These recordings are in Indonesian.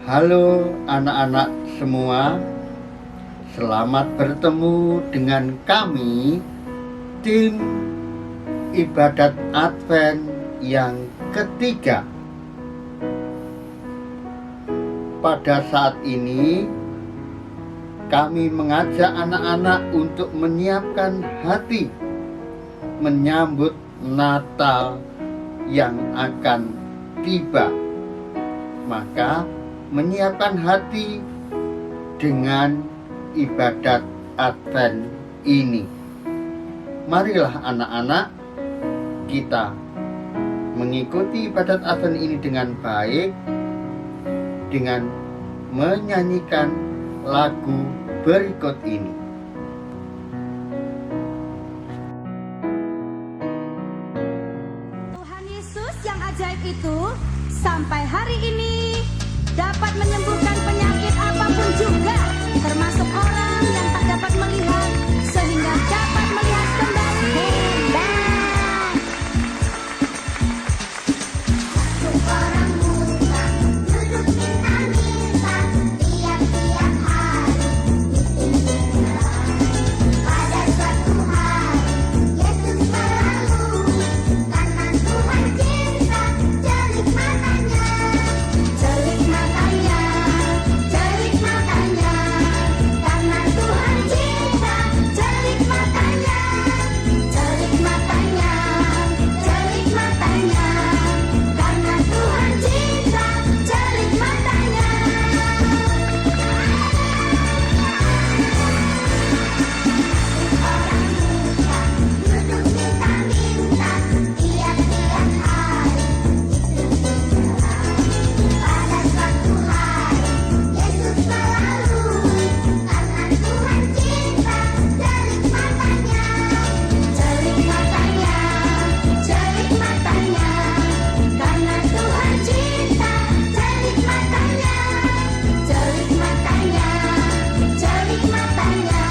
Halo anak-anak semua, selamat bertemu dengan kami, tim ibadat Advent yang ketiga. Pada saat ini, kami mengajak anak-anak untuk menyiapkan hati menyambut Natal yang akan tiba. Maka menyiapkan hati dengan ibadat Advent ini. Marilah anak-anak, kita mengikuti ibadat Advent ini dengan baik dengan menyanyikan lagu berikut ini. Tuhan Yesus yang ajaib itu sampai hari ini dapat menyembuhkan penyakit apapun juga, termasuk orang yang tak dapat melihat, sehingga dapat melihat kembali. Orang buta duduk minta-minta tiap-tiap hari di pinggir jalan. Pada suatu hari Yesus melalui, karena Tuhan cinta, celik matanya, celik matanya, celik matanya. Karena Tuhan cinta, celik matanya, celik matanya, celik matanya. Karena Tuhan cinta, celik matanya. Orang buta duduk minta-minta tiap-tiap hari di pinggir jalan. Pada suatu hari Yesus melalui, karena Tuhan cinta, celik matanya, celik matanya, celik matanya. Karena Tuhan cinta, celik matanya, celik matanya, celik matanya.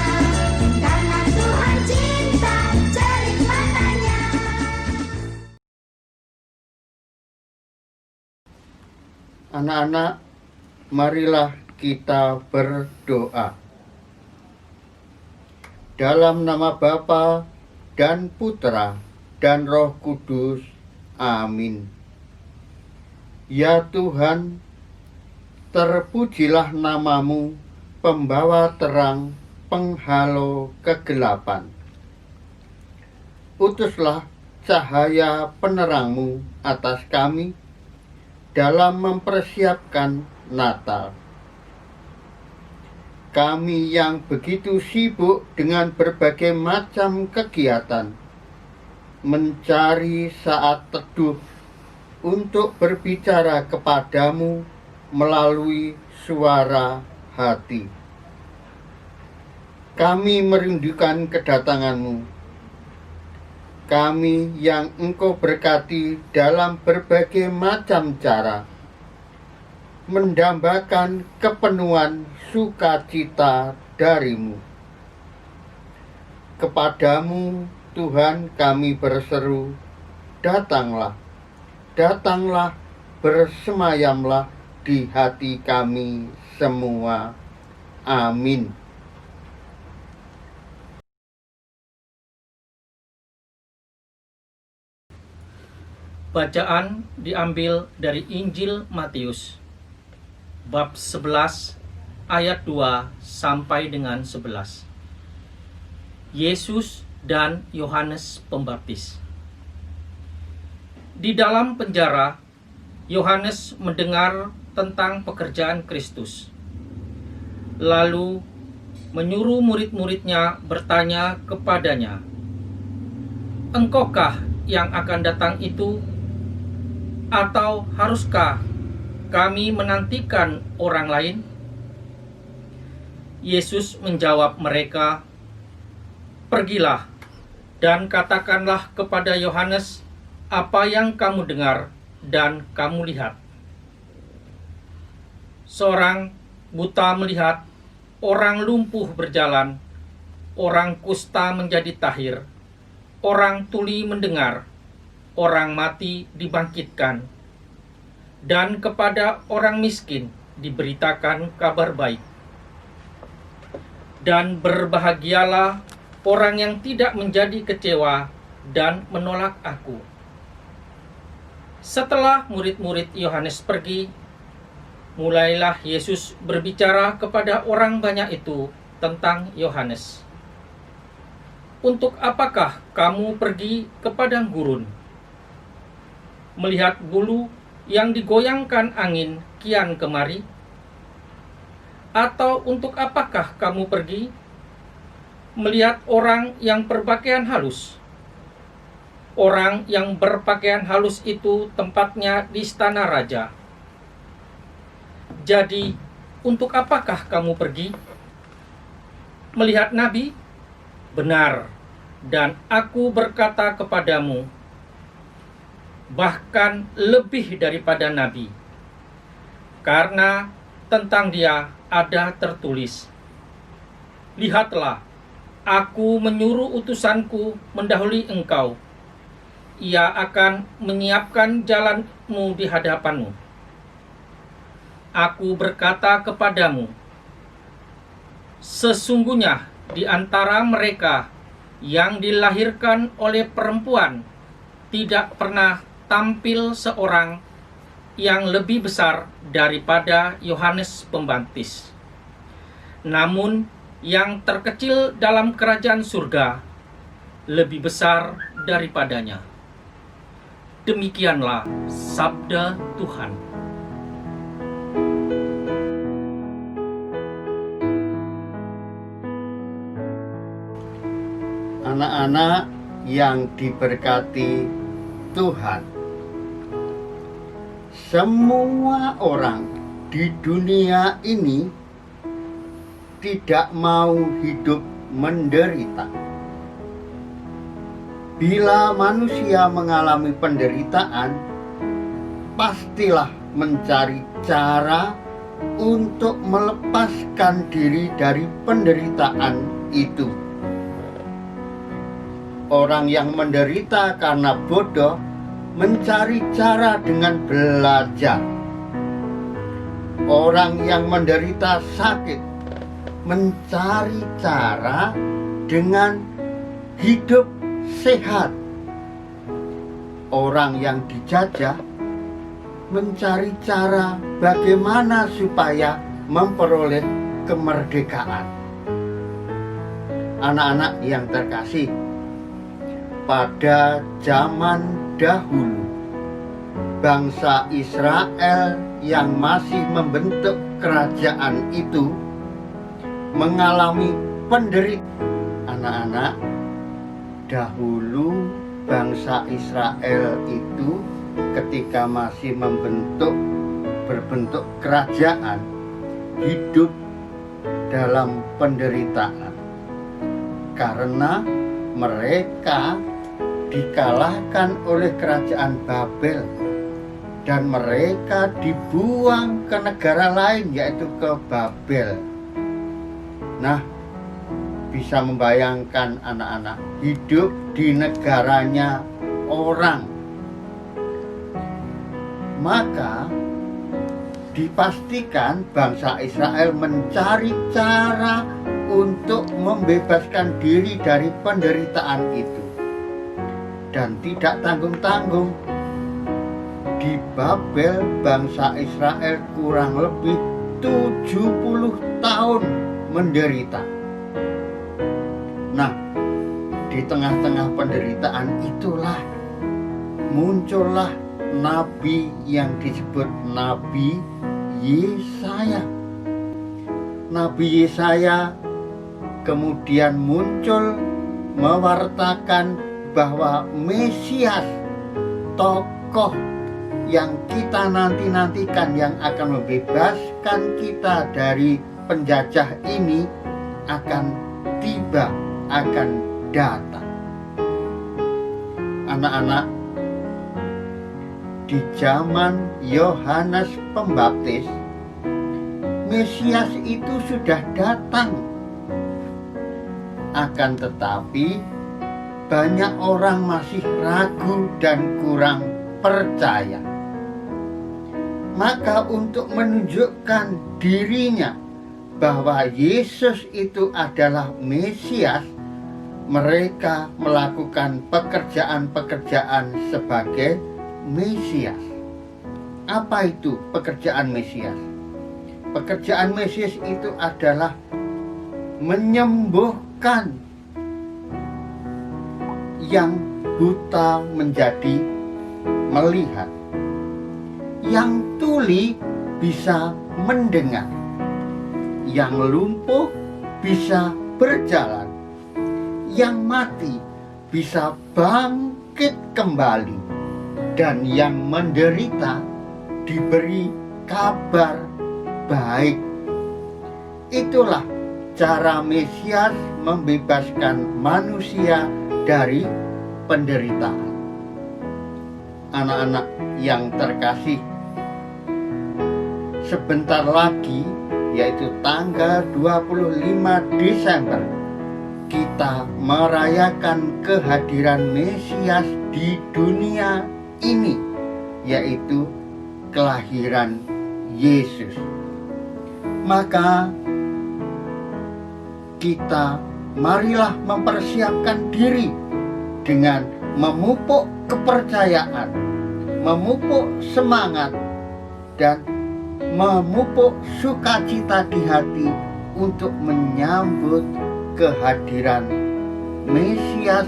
Karena Tuhan cinta, celik matanya. Anak-anak, marilah kita berdoa. Dalam nama Bapa dan Putra dan Roh Kudus. Amin. Ya Tuhan, terpujilah namamu, pembawa terang, penghalau kegelapan. Utuslah cahaya penerangmu atas kami dalam mempersiapkan Natal. Kami yang begitu sibuk dengan berbagai macam kegiatan, mencari saat teduh untuk berbicara kepadamu melalui suara hati. Kami merindukan kedatanganmu. Kami yang Engkau berkati dalam berbagai macam cara, mendambakan kepenuhan sukacita darimu. Kepadamu Tuhan kami berseru, datanglah, datanglah, bersemayamlah di hati kami semua. Amin. Bacaan diambil dari Injil Matius bab 11 ayat 2 sampai dengan 11. Yesus dan Yohanes Pembaptis. Di dalam penjara, Yohanes mendengar tentang pekerjaan Kristus. Lalu menyuruh murid-muridnya bertanya kepadanya, "Engkaukah yang akan datang itu? Atau haruskah kami menantikan orang lain?" Yesus menjawab mereka, "Pergilah dan katakanlah kepada Yohanes apa yang kamu dengar dan kamu lihat. Seorang buta melihat, orang lumpuh berjalan, orang kusta menjadi tahir, orang tuli mendengar, orang mati dibangkitkan, dan kepada orang miskin diberitakan kabar baik. Dan berbahagialah orang yang tidak menjadi kecewa dan menolak aku. Setelah murid-murid Yohanes pergi, mulailah Yesus berbicara kepada orang banyak itu tentang Yohanes. Untuk apakah kamu pergi ke padang gurun, melihat bulu yang digoyangkan angin kian kemari? Atau untuk apakah kamu pergi melihat orang yang berpakaian halus? Orang yang berpakaian halus itu tempatnya di istana raja. Jadi, untuk apakah kamu pergi melihat nabi? Benar, dan aku berkata kepadamu, bahkan lebih daripada nabi. Karena tentang dia ada tertulis, lihatlah, aku menyuruh utusanku mendahului engkau. Ia akan menyiapkan jalanmu di hadapanmu. Aku berkata kepadamu, sesungguhnya di antara mereka yang dilahirkan oleh perempuan tidak pernah tampil seorang yang lebih besar daripada Yohanes Pembaptis. Namun yang terkecil dalam kerajaan surga lebih besar daripadanya. Demikianlah sabda Tuhan. Anak-anak yang diberkati Tuhan, semua orang di dunia ini tidak mau hidup menderita. Bila manusia mengalami penderitaan, pastilah mencari cara untuk melepaskan diri dari penderitaan itu. Orang yang menderita karena bodoh mencari cara dengan belajar. Orang yang menderita sakit mencari cara dengan hidup sehat. Orang yang dijajah mencari cara bagaimana supaya memperoleh kemerdekaan. Anak-anak yang terkasih, pada zaman dahulu, bangsa Israel yang masih membentuk kerajaan itu mengalami penderitaan. Anak-anak, dahulu bangsa Israel itu ketika masih berbentuk kerajaan, hidup dalam penderitaan karena mereka dikalahkan oleh kerajaan Babel dan mereka dibuang ke negara lain, yaitu ke Babel. Nah, bisa membayangkan anak-anak hidup di negaranya orang. Maka dipastikan bangsa Israel mencari cara untuk membebaskan diri dari penderitaan itu. Dan tidak tanggung-tanggung, di Babel bangsa Israel kurang lebih 70 tahun menderita. Nah, di tengah-tengah penderitaan itulah muncullah nabi yang disebut Nabi Yesaya. Nabi Yesaya kemudian muncul mewartakan bahwa Mesias, tokoh yang kita nanti-nantikan yang akan membebaskan kita dari penjajah ini akan tiba, akan datang. Anak-anak, di zaman Yohanes Pembaptis, Mesias itu sudah datang. Akan tetapi banyak orang masih ragu dan kurang percaya. Maka untuk menunjukkan dirinya bahwa Yesus itu adalah Mesias, mereka melakukan pekerjaan-pekerjaan sebagai Mesias. Apa itu pekerjaan Mesias? Pekerjaan Mesias itu adalah menyembuhkan yang buta menjadi melihat, yang tuli bisa mendengar, yang lumpuh bisa berjalan, yang mati bisa bangkit kembali, dan yang menderita diberi kabar baik. Itulah cara Mesias membebaskan manusia dari penderitaan. Anak-anak yang terkasih, sebentar lagi, yaitu tanggal 25 Desember, kita merayakan kehadiran Mesias di dunia ini, yaitu kelahiran Yesus. Maka kita marilah mempersiapkan diri dengan memupuk kepercayaan, memupuk semangat, dan memupuk sukacita di hati untuk menyambut kehadiran Mesias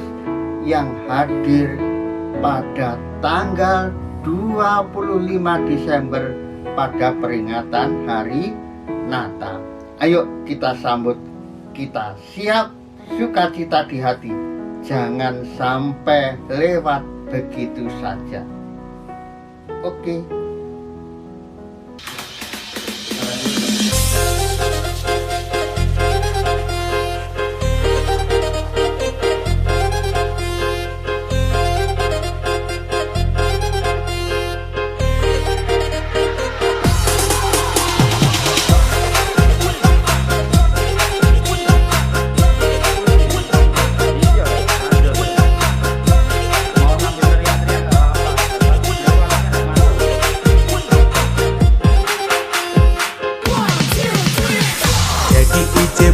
yang hadir pada tanggal 25 Desember pada peringatan hari Natal. Ayo kita sambut, kita siap sukacita di hati. Jangan sampai lewat begitu saja. Oke.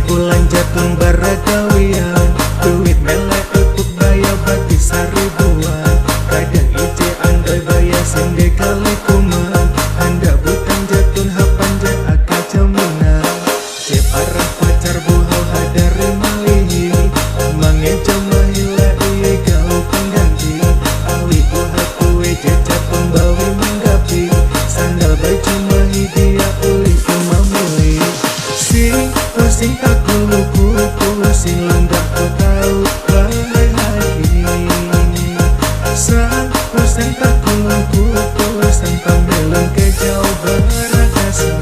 Bulan jatuh baragawian, duit melek untuk bayar bagi seribuan. Kadang ije andai bayar sende kali kuman, anda bukan jatuh hapanja akal jamuna. Cep arah pacar buhau hadari malihi, mangeja mahila iye kau pengganti. Awi buha kue jejak pembawi menggapi, sandal baju mahi dia uli kumamuli. Pusing tak kuluku, pusing lenggak ku tahu bahai lagi. Pusing tak kuluku, pusing pambelan ke jauh berakasa.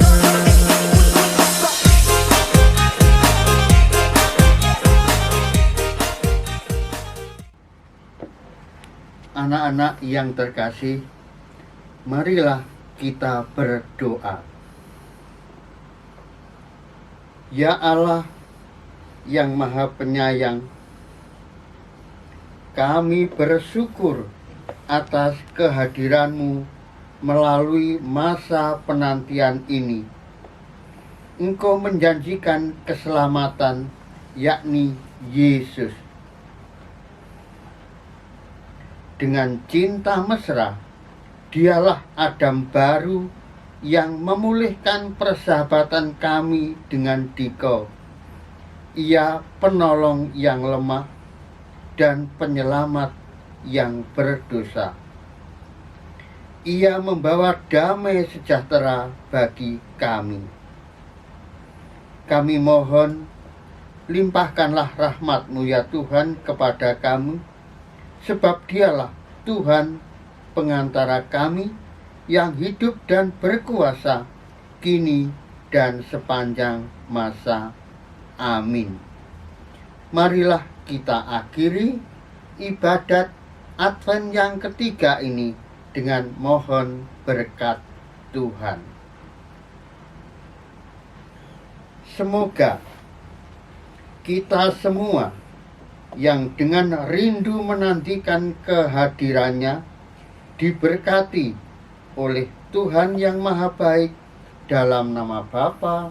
Anak-anak yang terkasih, marilah kita berdoa. Ya Allah yang Maha Penyayang, kami bersyukur atas kehadiran-Mu melalui masa penantian ini. Engkau menjanjikan keselamatan, yakni Yesus. Dengan cinta mesra, Dialah Adam baru yang memulihkan persahabatan kami dengan Dikau. Ia penolong yang lemah dan penyelamat yang berdosa. Ia membawa damai sejahtera bagi kami. Kami mohon, limpahkanlah rahmat-Mu ya Tuhan kepada kami, sebab Dialah Tuhan pengantara kami yang hidup dan berkuasa kini dan sepanjang masa. Amin. Marilah kita akhiri ibadat Advent yang ketiga ini dengan mohon berkat Tuhan. Semoga kita semua yang dengan rindu menantikan kehadirannya diberkati oleh Tuhan yang Maha Baik, dalam nama Bapa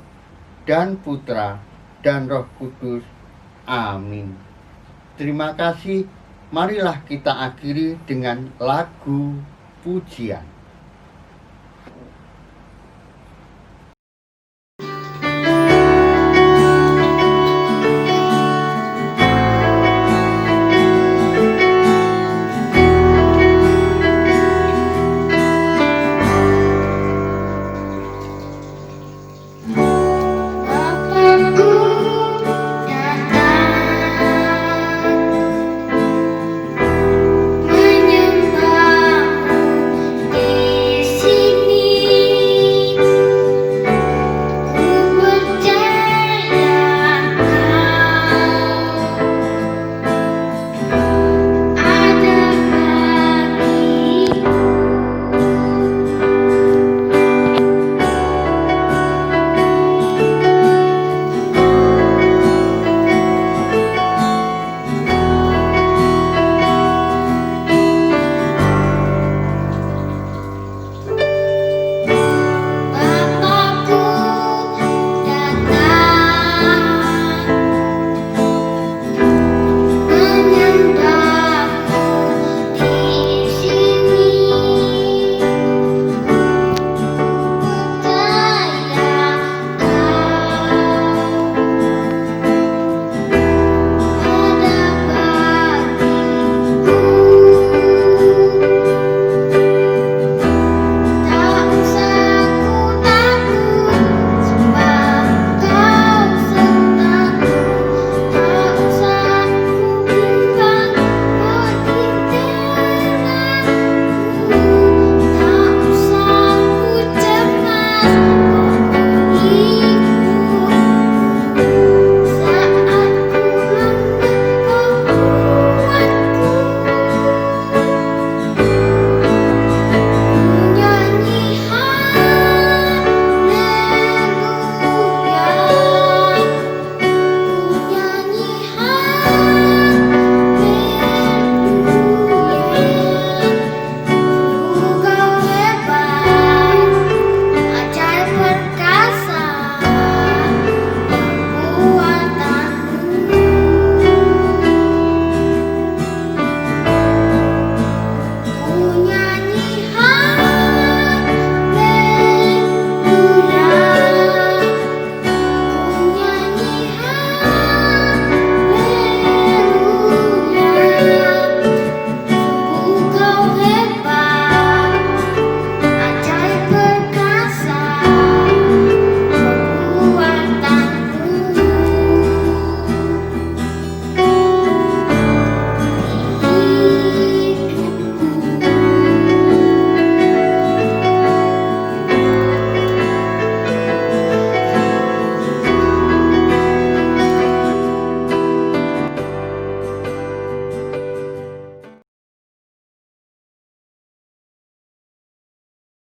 dan Putra dan Roh Kudus. Amin. Terima kasih. Marilah kita akhiri dengan lagu pujian.